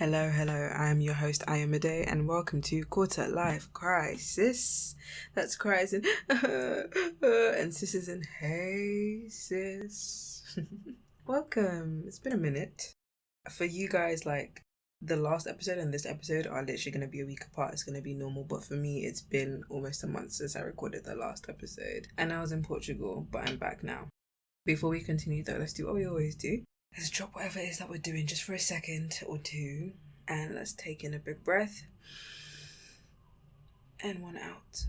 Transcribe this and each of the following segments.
Hello, I am your host, Ayomide, and welcome to Quarter Life Crisis. That's cries and and sis is in hey sis. Welcome. It's been a minute. For you guys, like, the last episode and this episode are literally going to be a week apart. It's going to be normal, but for me, it's been almost a month since I recorded the last episode. And I was in Portugal, but I'm back now. Before we continue though, let's do what we always do. Let's drop whatever it is that we're doing just for a second or two. And let's take in a big breath. And one out.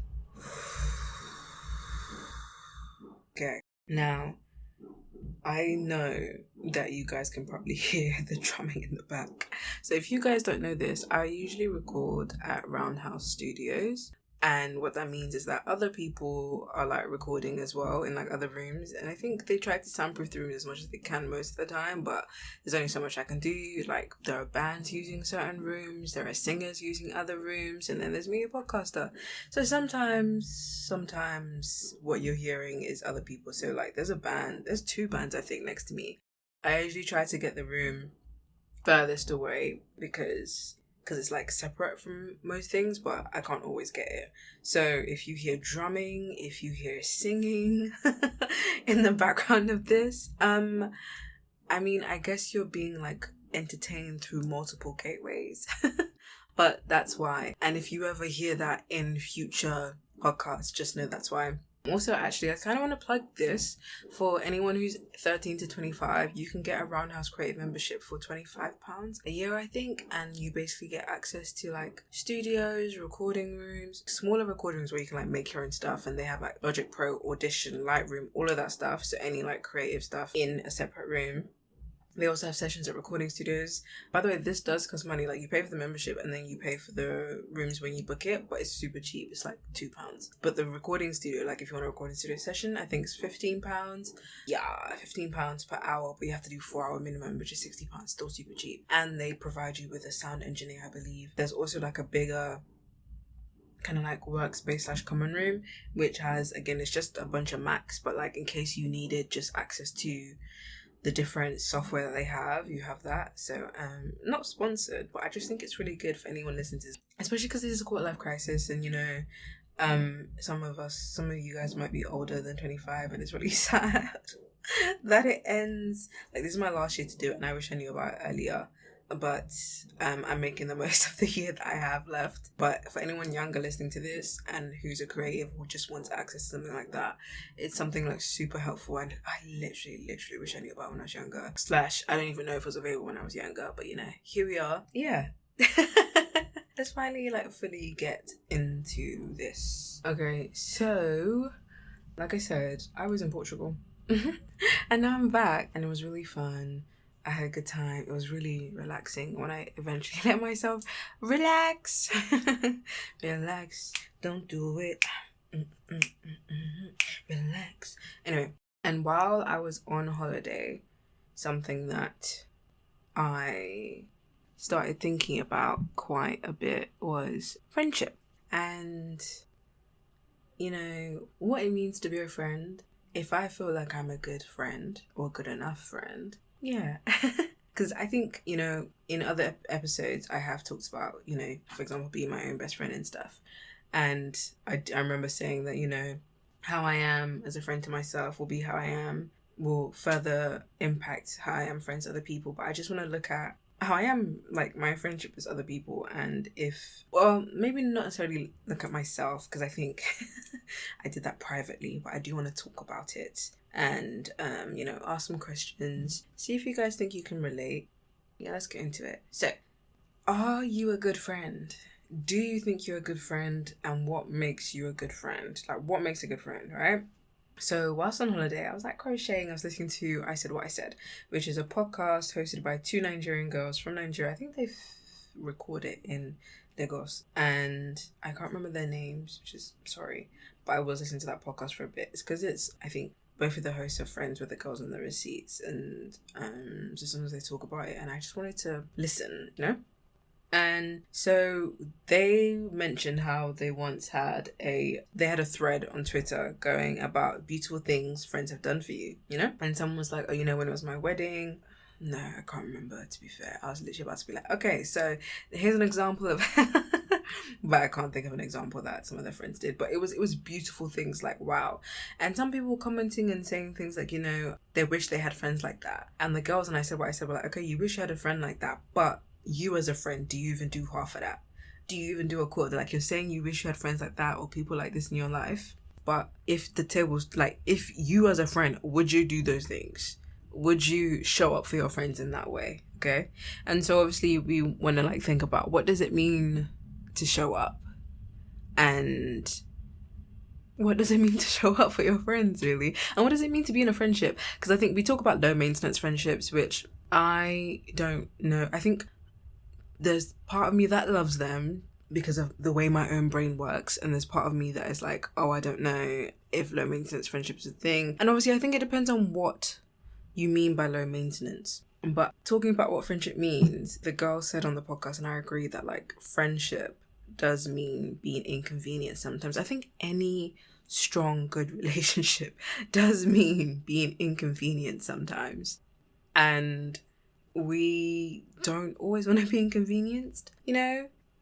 Okay. Now, I know that you guys can probably hear the drumming in the back. So if you guys don't know this, I usually record at Roundhouse Studios. And what that means is that other people are like recording as well in like other rooms. And I think they try to soundproof the room as much as they can most of the time, but there's only so much I can do. Like, there are bands using certain rooms, there are singers using other rooms, and then there's me, a podcaster. So sometimes what you're hearing is other people. So like there's two bands I think next to me. I usually try to get the room furthest away because it's like separate from most things, but I can't always get it. So if you hear drumming, if you hear singing in the background of this, I mean, I guess you're being like entertained through multiple gateways, but that's why. And if you ever hear that in future podcasts, just know that's why. Also, actually, I kind of want to plug this for anyone who's 13 to 25. You can get a Roundhouse Creative membership for £25 a year, I think. And you basically get access to like studios, recording rooms, smaller recording rooms where you can like make your own stuff. And they have like Logic Pro, Audition, Lightroom, all of that stuff. So any like creative stuff in a separate room. They also have sessions at recording studios. By the way, this does cost money. Like, you pay for the membership and then you pay for the rooms when you book it, but it's super cheap. It's like £2. But the recording studio, like if you want a recording studio session, I think it's £15. Yeah, £15 per hour, but you have to do 4-hour minimum, which is £60. Still super cheap. And they provide you with a sound engineer, I believe. There's also like a bigger kind of like workspace / common room, which has, again, it's just a bunch of Macs, but like in case you needed just access to the different software that they have, you have that. So not sponsored, but I just think it's really good for anyone listening to this, especially because this is a quarter life crisis, and you know, some of you guys might be older than 25, and it's really sad that it ends. Like, this is my last year to do it, and I wish I knew about it earlier, but I'm making the most of the year that I have left. But for anyone younger listening to this and who's a creative or just wants access to something like that, it's something like super helpful, and I literally wish I knew about it when I was younger. / I don't even know if it was available when I was younger, but you know, here we are. Yeah. Let's finally like fully get into this. Okay, so like I said, I was in Portugal and now I'm back, and it was really fun. I had a good time. It was really relaxing when I eventually let myself relax. Relax. Don't do it. Relax. Anyway, and while I was on holiday, something that I started thinking about quite a bit was friendship. And, you know, what it means to be a friend. If I feel like I'm a good friend or good enough friend, yeah. Because I think, you know, in other episodes I have talked about, you know, for example, being my own best friend and stuff. And I remember saying that, you know, how I am as a friend to myself will be how I am, will further impact how I am friends with other people. But I just want to look at how I am, like, my friendship with other people. And maybe not necessarily look at myself, because I think I did that privately, but I do want to talk about it. And, you know, ask some questions. See if you guys think you can relate. Yeah, let's get into it. So, are you a good friend? Do you think you're a good friend? And what makes you a good friend? Like, what makes a good friend, right? So, whilst on holiday, I was like crocheting. I was listening to I Said What I Said, which is a podcast hosted by two Nigerian girls from Nigeria. I think they've recorded in Lagos. And I can't remember their names, which is sorry. But I was listening to that podcast for a bit. It's because I think, both of the hosts are friends with the girls on the receipts, and so sometimes they talk about it, and I just wanted to listen, you know? And so they mentioned how they once had a thread on Twitter going about beautiful things friends have done for you, you know? And someone was like, oh, you know, when it was my wedding, No, I can't remember, to be fair. I was literally about to be like, okay, so here's an example of but I can't think of an example that some of their friends did. But it was beautiful things, like, wow. And some people were commenting and saying things like, they wish they had friends like that. And the girls, and I said what I said, were like, okay, you wish you had a friend like that, but you as a friend, do you even do half of that? Do you even do a quarter? Like, you're saying you wish you had friends like that or people like this in your life, but if the table's like, if you as a friend, would you do those things? Would you show up for your friends in that way? Okay. And so obviously we want to like think about, what does it mean to show up? And what does it mean to show up for your friends, really? And what does it mean to be in a friendship? Because I think we talk about low maintenance friendships, which I don't know. I think there's part of me that loves them because of the way my own brain works, and there's part of me that is like, oh, I don't know if low maintenance friendship is a thing. And obviously I think it depends on what you mean by low maintenance. But talking about what friendship means, the girl said on the podcast, and I agree, that like friendship does mean being inconvenienced sometimes. I think any strong, good relationship does mean being inconvenienced sometimes. And we don't always want to be inconvenienced,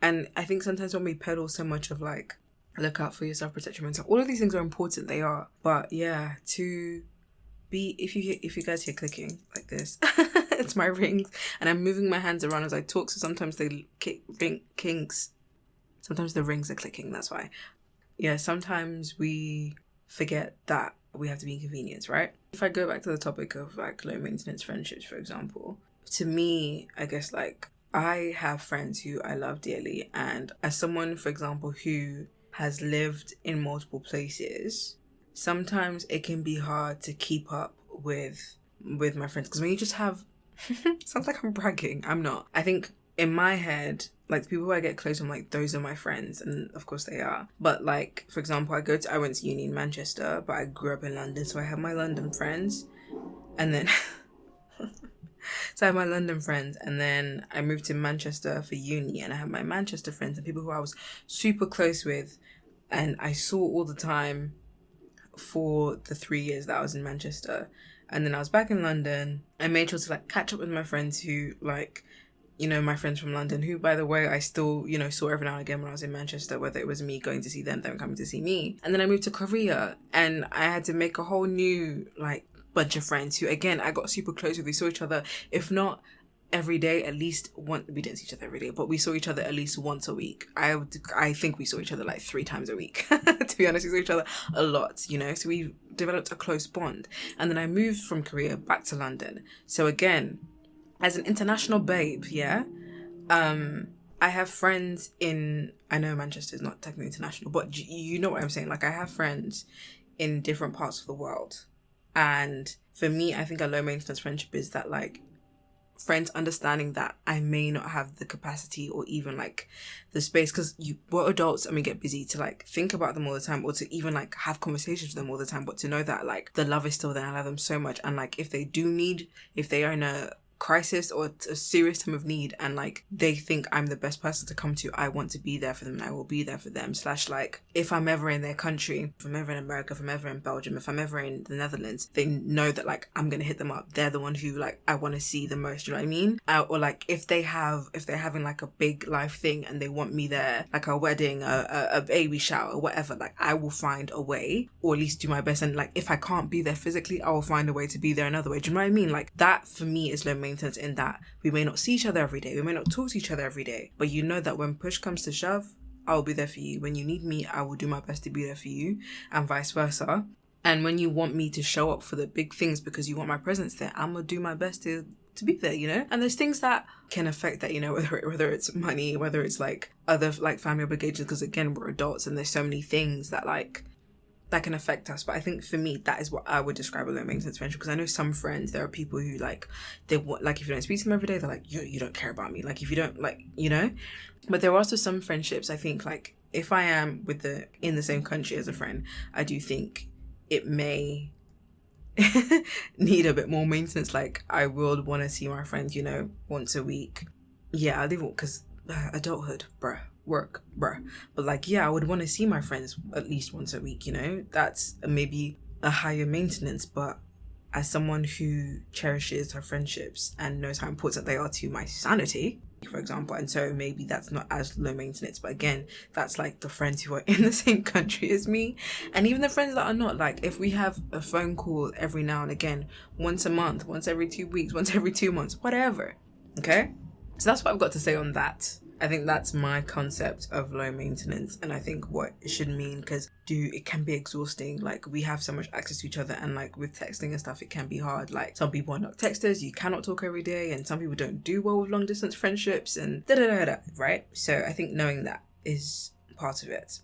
And I think sometimes when we peddle so much of like, look out for yourself, protect your mental, all of these things are important, they are. But yeah, to be, if you guys hear clicking like this, it's my rings, and I'm moving my hands around as I talk, so sometimes they kinks. Sometimes the rings are clicking, that's why. Yeah, sometimes we forget that we have to be inconvenienced, right? If I go back to the topic of like low maintenance friendships, for example, to me, I guess like I have friends who I love dearly, and as someone, for example, who has lived in multiple places, sometimes it can be hard to keep up with my friends, because when you just have sounds like I'm bragging, I'm not. I think in my head, like the people who I get close, I'm like, those are my friends, and of course they are. But like, for example, I went to uni in Manchester, but I grew up in London, so I have my London friends, and then so I have my London friends, and then I moved to Manchester for uni, and I have my Manchester friends and people who I was super close with and I saw all the time for the 3 years that I was in Manchester. And then I was back in London. I made sure to like catch up with my friends who like, my friends from London, who, by the way, I still, saw every now and again when I was in Manchester, whether it was me going to see them coming to see me. And then I moved to Korea, and I had to make a whole new, like, bunch of friends who, again, I got super close with. We saw each other, if not every day, at least one. We didn't see each other every day, but we saw each other at least once a week. I think we saw each other like 3 times a week. To be honest, we saw each other a lot, so we developed a close bond. And then I moved from Korea back to London. So again, as an international babe, yeah, I have friends I know Manchester is not technically international, but you know what I'm saying? Like, I have friends in different parts of the world. And for me, I think a low maintenance friendship is that, like, friends understanding that I may not have the capacity or even, like, the space, because we're adults and we get busy to, like, think about them all the time, or to even, like, have conversations with them all the time, but to know that, like, the love is still there. I love them so much. And, like, if they are in a crisis or a serious time of need, and like they think I'm the best person to come to, I want to be there for them, and I will be there for them. / like, if I'm ever in their country, if I'm ever in America, if I'm ever in Belgium, if I'm ever in the Netherlands, they know that like I'm gonna hit them up. They're the one who like I want to see the most. You know what I mean? Or like if they're having like a big life thing and they want me there, like a wedding, a baby shower, whatever, like I will find a way, or at least do my best. And like if I can't be there physically, I will find a way to be there another way. Do you know what I mean? Like, that for me is low maintenance, in that we may not see each other every day, we may not talk to each other every day, but you know that when push comes to shove, I will be there for you. When you need me, I will do my best to be there for you, and vice versa. And when you want me to show up for the big things because you want my presence there, I'm gonna do my best to be there, And there's things that can affect that, whether it's money, whether it's like other like family obligations, because again, we're adults and there's so many things that like that can affect us. But I think for me, that is what I would describe a low maintenance friendship, because I know some friends, there are people who like, they want, like, if you don't speak to them every day, they're like, you don't care about me. Like, if you don't, like, but there are also some friendships, I think, like, if I am in the same country as a friend, I do think it may need a bit more maintenance. Like, I would want to see my friends, once a week. Yeah, I leave it because adulthood, work, but like, yeah, I would want to see my friends at least once a week. That's maybe a higher maintenance, but as someone who cherishes her friendships and knows how important they are to my sanity, for example, and so maybe that's not as low maintenance, but again, that's like the friends who are in the same country as me, and even the friends that are not. Like, if we have a phone call every now and again, once a month, once every 2 weeks, once every 2 months, whatever, okay? So that's what I've got to say on that. I think that's my concept of low maintenance, and I think what it should mean, because it can be exhausting. Like, we have so much access to each other, and like with texting and stuff, it can be hard. Like, some people are not texters, you cannot talk every day, and some people don't do well with long distance friendships and right? So I think knowing that is part of it.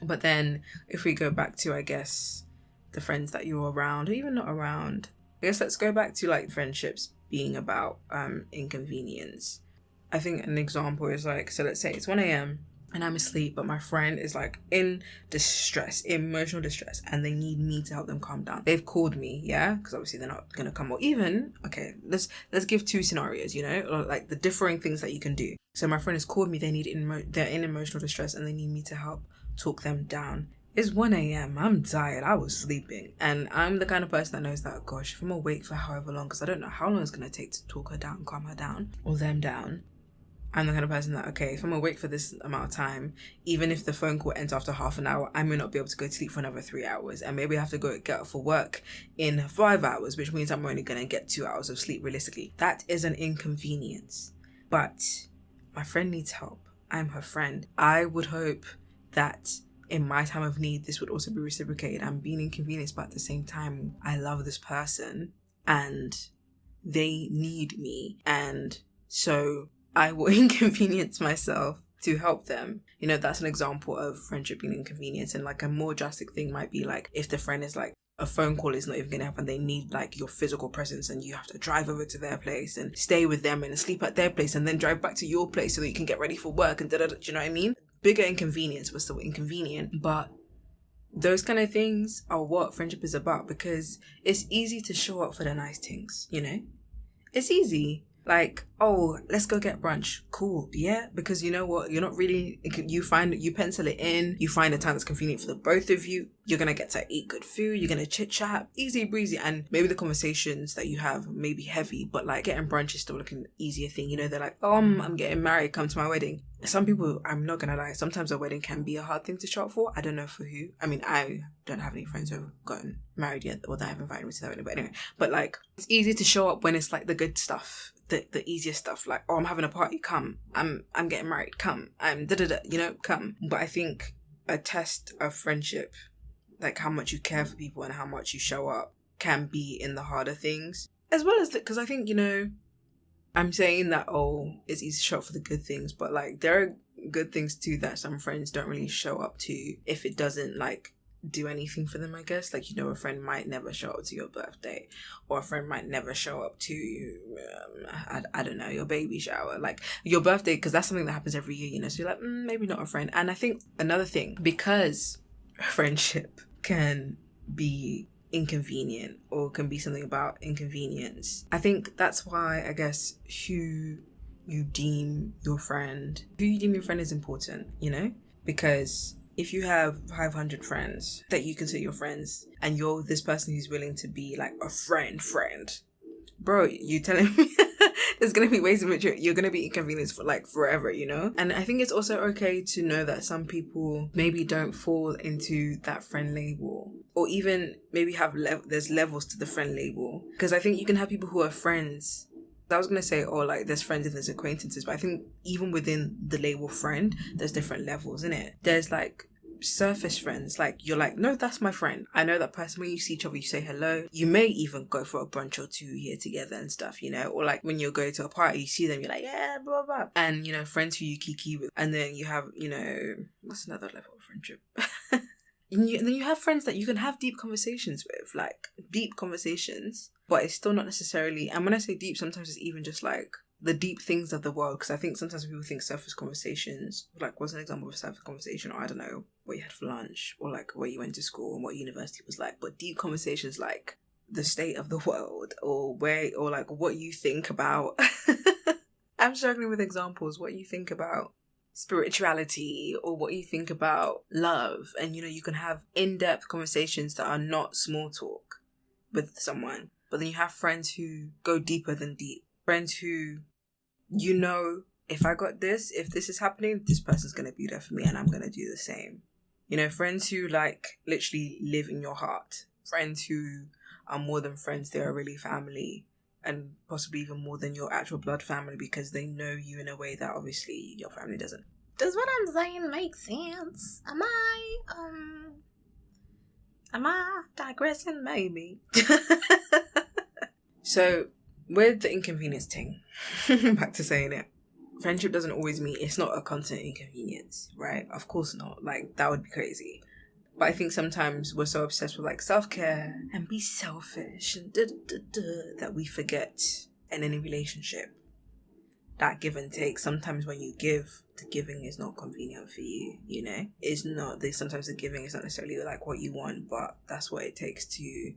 But then if we go back to, I guess, the friends that you're around, or even not around, I guess let's go back to like friendships being about inconvenience. I think an example is like, so let's say it's 1 a.m. and I'm asleep, but my friend is like in distress, emotional distress, and they need me to help them calm down. They've called me, yeah, because obviously they're not gonna come. Or even, okay, let's give 2 scenarios, you know, or like the differing things that you can do. So my friend has called me. They're in emotional distress, and they need me to help talk them down. It's 1 a.m. I'm tired. I was sleeping. And I'm the kind of person that knows that, gosh, if I'm awake for however long, because I don't know how long it's going to take to talk her down, calm her down, or them down. I'm the kind of person that, okay, if I'm awake for this amount of time, even if the phone call ends after half an hour, I may not be able to go to sleep for another 3 hours. And maybe I have to go get up for work in 5 hours, which means I'm only going to get 2 hours of sleep realistically. That is an inconvenience. But my friend needs help. I'm her friend. I would hope that in my time of need, this would also be reciprocated. I'm being inconvenienced, but at the same time, I love this person and they need me. And so I will inconvenience myself to help them. You know, that's an example of friendship being inconvenience. And like a more drastic thing might be like if the friend is like, a phone call is not even going to happen. They need like your physical presence, and you have to drive over to their place and stay with them and sleep at their place and then drive back to your place so that you can get ready for work and do you know what I mean? Bigger inconvenience, but still inconvenient. But those kind of things are what friendship is about, because it's easy to show up for the nice things, you know? It's easy. Like, oh, let's go get brunch. Cool, yeah? Because you know what? You're not really, you pencil it in, you find a time that's convenient for the both of you. You're going to get to eat good food. You're going to chit chat. Easy breezy. And maybe the conversations that you have may be heavy, but like getting brunch is still like an easier thing. You know, they're like, oh, I'm getting married. Come to my wedding. Some people, I'm not going to lie, sometimes a wedding can be a hard thing to show up for. I don't know for who. I mean, I don't have any friends who have gotten married yet, or that haven't invited me to that wedding. But anyway, but like, it's easy to show up when it's like the good stuff. The easier stuff, like, oh, I'm having a party, come. I'm getting married, come. I'm you know, come. But I think a test of friendship, like how much you care for people and how much you show up, can be in the harder things. As well as, because I think, you know, I'm saying that, oh, it's easy to show up for the good things, but like there are good things too that some friends don't really show up to if it doesn't like do anything for them, I guess. Like, you know, a friend might never show up to your birthday, or a friend might never show up to I don't know, your baby shower, like your birthday, because that's something that happens every year, you know. So you're like, maybe not a friend. And I think another thing, because friendship can be inconvenient or can be something about inconvenience, I think that's why, I guess, who you deem your friend is important, you know. Because if you have 500 friends that you consider your friends, and you're this person who's willing to be like a friend, bro, you telling me there's going to be ways in which you're going to be inconvenienced for like forever, you know? And I think it's also okay to know that some people maybe don't fall into that friend label, or even maybe have there's levels to the friend label. Because I think you can have people who are friends. I was going to say, oh, like there's friends and there's acquaintances, but I think even within the label friend, there's different levels, isn't it? There's like surface friends, like you're like, no, that's my friend. I know that person. When you see each other, you say hello. You may even go for a brunch or 2 here together and stuff, you know? Or like when you're going to a party, you see them, you're like, yeah, blah, blah. And, you know, friends who you kiki with. And then you have, you know, what's another level of friendship? And then you have friends that you can have deep conversations with, like deep conversations, but it's still not necessarily, and when I say deep, sometimes it's even just like the deep things of the world. Because I think sometimes people think surface conversations, like what's an example of a surface conversation, or I don't know, what you had for lunch, or like where you went to school and what university was like. But deep conversations like the state of the world, or like what you think about. I'm struggling with examples. What you think about spirituality, or what you think about love. And, you know, you can have in-depth conversations that are not small talk. with someone. But then you have friends who go deeper than deep. Friends who, you know, if I got this, if this is happening, this person's going to be there for me and I'm going to do the same. You know, friends who like literally live in your heart. Friends who are more than friends, they are really family, and possibly even more than your actual blood family, because they know you in a way that obviously your family doesn't. Does what I'm saying make sense? Am I digressing? Maybe. So, with the inconvenience thing, back to saying it, friendship doesn't always mean it's not a constant inconvenience, right? Of course not. Like, that would be crazy. But I think sometimes we're so obsessed with like self-care and be selfish and that we forget in any relationship that give and take. Sometimes when you give, the giving is not convenient for you, you know? It's not, sometimes the giving is not necessarily like what you want, but that's what it takes to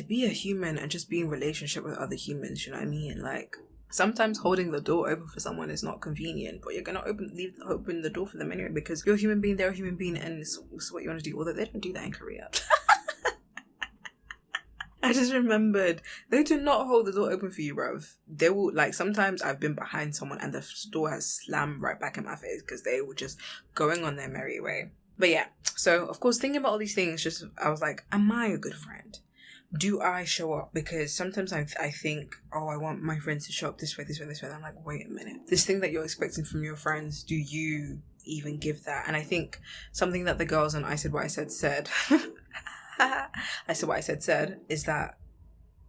be a human and just be in relationship with other humans, you know what I mean? Like, sometimes holding the door open for someone is not convenient, but you're gonna open the door for them anyway, because you're a human being, they're a human being, and it's what you want to do. Although they don't do that in Korea. I just remembered, they do not hold the door open for you, bruv. They will, like, sometimes I've been behind someone and the door has slammed right back in my face because they were just going on their merry way. But yeah, so of course, thinking about all these things, just I was like, am I a good friend? Do I show up? Because sometimes I think, oh, I want my friends to show up this way. And I'm like, wait a minute. This thing that you're expecting from your friends, do you even give that? And I think something that the girls on I Said What I Said I Said What I Said is that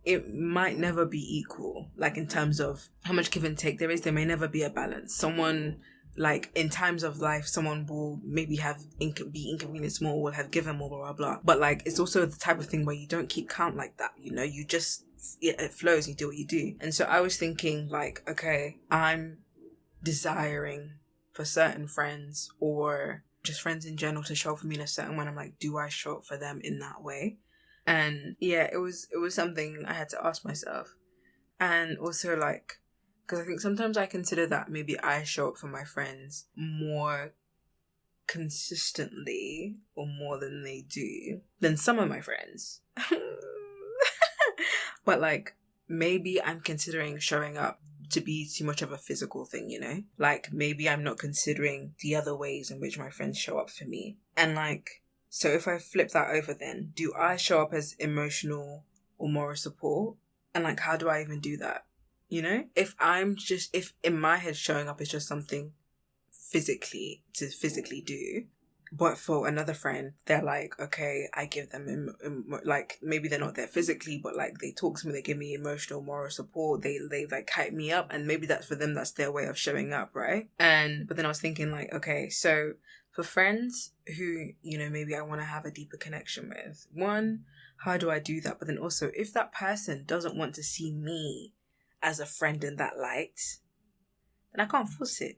it might never be equal. Like, in terms of how much give and take there is, there may never be a balance. Someone, like, in times of life, someone will maybe be inconvenienced more, will have given more, blah, blah, blah. But, like, it's also the type of thing where you don't keep count like that, you know? You just, it flows, you do what you do. And so I was thinking, like, okay, I'm desiring for certain friends or just friends in general to show up for me in a certain way. I'm like, do I show up for them in that way? And yeah, it was something I had to ask myself. And also, like, because I think sometimes I consider that maybe I show up for my friends more consistently or more than they do than some of my friends. But, like, maybe I'm considering showing up to be too much of a physical thing, you know? Like, maybe I'm not considering the other ways in which my friends show up for me. And, like, so if I flip that over then, do I show up as emotional or moral support? And, like, how do I even do that? You know, if in my head showing up is just something physically do, but for another friend, they're like, okay, I give them, like, maybe they're not there physically, but like they talk to me, they give me emotional, moral support, they like hype me up, and maybe that's for them, that's their way of showing up, right? But then I was thinking, like, okay, so for friends who, you know, maybe I want to have a deeper connection with, one, how do I do that? But then also, if that person doesn't want to see me as a friend in that light, then I can't force it.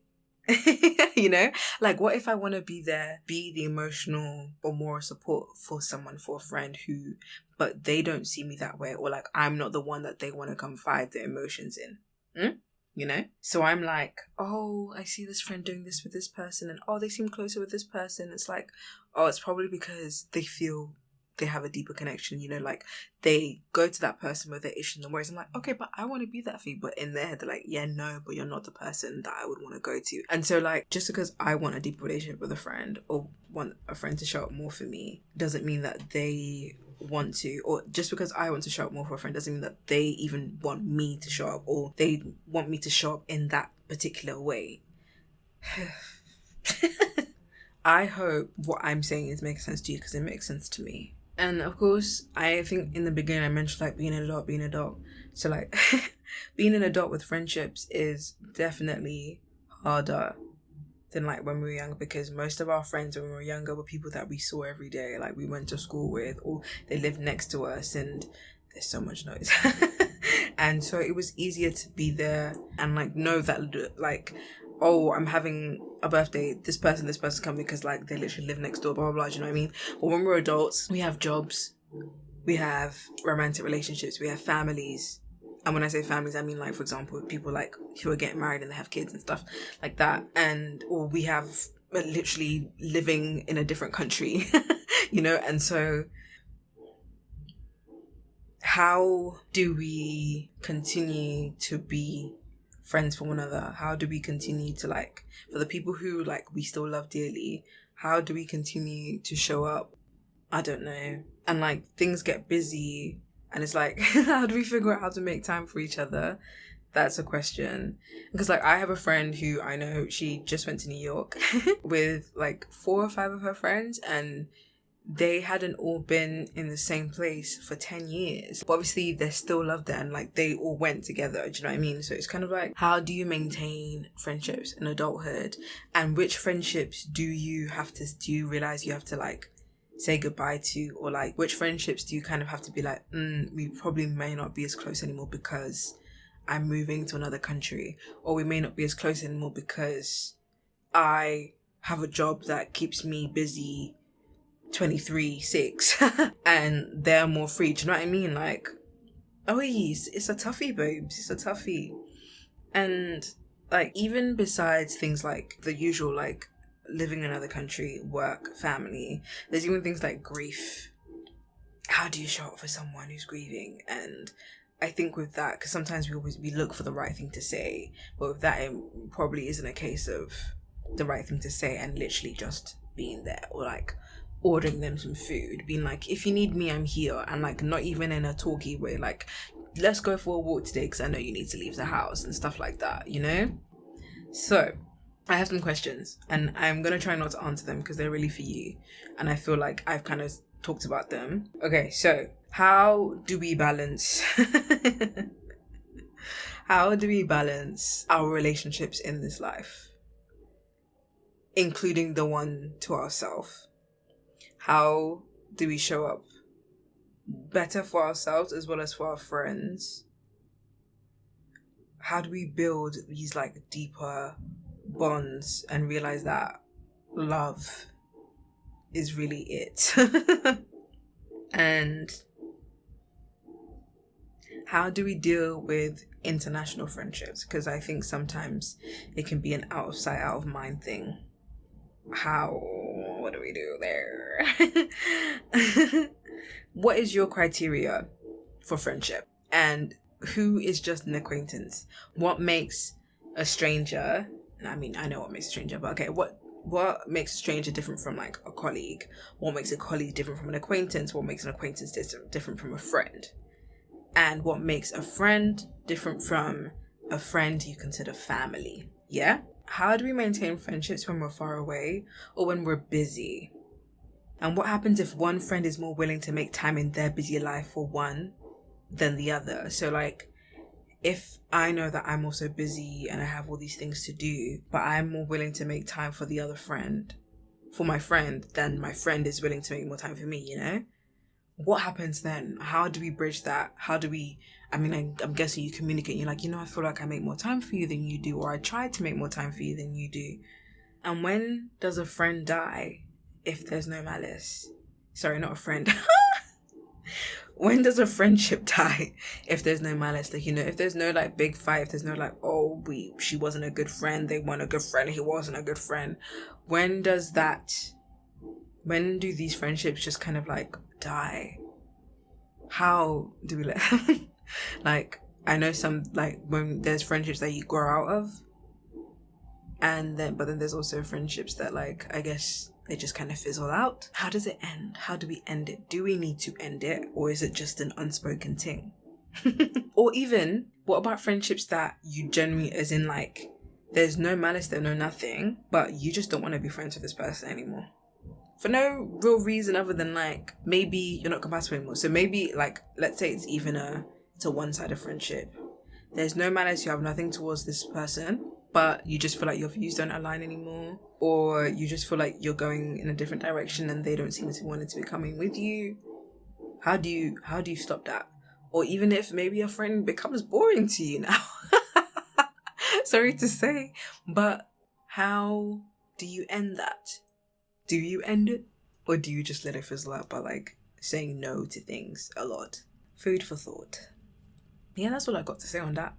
You know, like, what if I want to be the emotional or moral support for someone, for a friend who, but they don't see me that way, or like I'm not the one that they want to confide their emotions in. You know, so I'm like, oh, I see this friend doing this with this person, and oh, they seem closer with this person. It's like, oh, it's probably because they feel they have a deeper connection, you know, like they go to that person with their issues and worries. I'm like, okay, but I want to be that for you. But in their head, they're like, yeah, no, but you're not the person that I would want to go to. And so, like, just because I want a deeper relationship with a friend or want a friend to show up more for me doesn't mean that they want to, or just because I want to show up more for a friend doesn't mean that they even want me to show up, or they want me to show up in that particular way. I hope what I'm saying is making sense to you, because it makes sense to me. And of course, I think in the beginning I mentioned, like, being an adult. So, like, being an adult with friendships is definitely harder than, like, when we were younger, because most of our friends when we were younger were people that we saw every day, like we went to school with, or they lived next to us, and there's so much noise. And so it was easier to be there and, like, know that, like, oh, I'm having a birthday, this person come because, like, they literally live next door, blah, blah, blah, do you know what I mean? But when we're adults, we have jobs, we have romantic relationships, we have families. And when I say families, I mean, like, for example, people, like, who are getting married and they have kids and stuff like that. And, or we have literally living in a different country, you know? And so how do we continue to be friends for one another? How do we continue to, like, for the people who, like, we still love dearly, how do we continue to show up? I don't know. And, like, things get busy and it's like, how do we figure out how to make time for each other? That's a question. Because, like, I have a friend who I know, she just went to New York with, like, 4 or 5 of her friends, and they hadn't all been in the same place for 10 years. But obviously, they still love there, and, like, they all went together. Do you know what I mean? So it's kind of like, how do you maintain friendships in adulthood? And which friendships do you realize you have to, like, say goodbye to? Or, like, which friendships do you kind of have to be like, we probably may not be as close anymore because I'm moving to another country, or we may not be as close anymore because I have a job that keeps me busy 23/6 and they're more free. Do you know what I mean? Like, it's a toughie, babes. It's a toughie. And, like, even besides things like the usual, like, living in another country, work, family, there's even things like grief. How do you show up for someone who's grieving? And I think with that, because sometimes we look for the right thing to say, but with that, it probably isn't a case of the right thing to say and literally just being there, or, like, ordering them some food, being like, if you need me, I'm here, and, like, not even in a talky way, like, let's go for a walk today because I know you need to leave the house and stuff like that, you know? So I have some questions, and I'm gonna try not to answer them because they're really for you, and I feel like I've kind of talked about them. Okay, so how do we balance how do we balance our relationships in this life, including the one to ourselves? How do we show up better for ourselves as well as for our friends? How do we build these, like, deeper bonds and realize that love is really it? And how do we deal with international friendships? Because I think sometimes it can be an out of sight, out of mind thing. What do we do there? What is your criteria for friendship? And who is just an acquaintance? What makes a stranger, I mean, I know what makes a stranger, but okay, what makes a stranger different from, like, a colleague? What makes a colleague different from an acquaintance? What makes an acquaintance different from a friend? And what makes a friend different from a friend you consider family? Yeah? How do we maintain friendships when we're far away or when we're busy? And what happens if one friend is more willing to make time in their busy life for one than the other? So, like, if I know that I'm also busy and I have all these things to do, but I'm more willing to make time for the other friend, for my friend, than my friend is willing to make more time for me, you know? What happens then? How do we bridge that? How do we, I'm guessing you communicate. You're like, I feel like I make more time for you than you do, or I try to make more time for you than you do. And when does a friend die if there's no malice? Sorry, not a friend. When does a friendship die if there's no malice? Like, if there's no, like, big fight, if there's no, like, she wasn't a good friend, they weren't a good friend, he wasn't a good friend. When do these friendships just kind of, like, die? How do we let them? Like, I know some, like, when there's friendships that you grow out of, but then there's also friendships that, like, I guess they just kind of fizzle out. How does it end? How do we end it? Do we need to end it, or is it just an unspoken thing? Or even, what about friendships that you genuinely, as in, like, there's no malice, there's no nothing, but you just don't want to be friends with this person anymore for no real reason other than, like, maybe you're not compatible anymore. So maybe, like, let's say it's even a one-sided friendship. There's no malice, you have nothing towards this person, but you just feel like your views don't align anymore, or you just feel like you're going in a different direction and they don't seem to want to be coming with you. How do you stop that? Or even if maybe a friend becomes boring to you now. Sorry to say, but how do you end that? Do you end it, or do you just let it fizzle out by, like, saying no to things a lot? Food for thought. Yeah, that's all I got to say on that.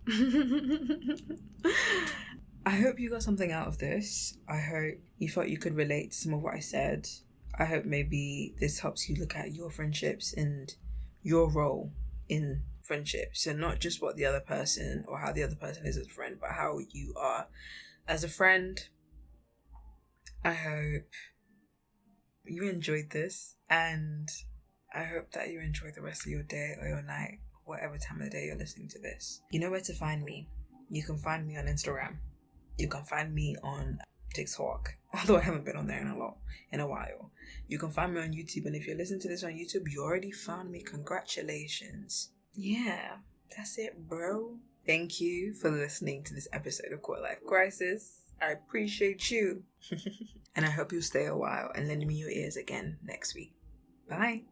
I hope you got something out of this. I hope you felt you could relate to some of what I said. I hope maybe this helps you look at your friendships and your role in friendship. So not just what the other person or how the other person is as a friend, but how you are as a friend. I hope you enjoyed this, and I hope that you enjoy the rest of your day or your night, whatever time of the day you're listening to this. You know where to find me. You can find me on Instagram. You can find me on TikTok, although I haven't been on there in a while. You can find me on YouTube, and if you're listening to this on YouTube, you already found me. Congratulations. Yeah, that's it, bro. Thank you for listening to this episode of Quarter Life Crisis. I appreciate you. And I hope you'll stay a while and lend me your ears again next week. Bye.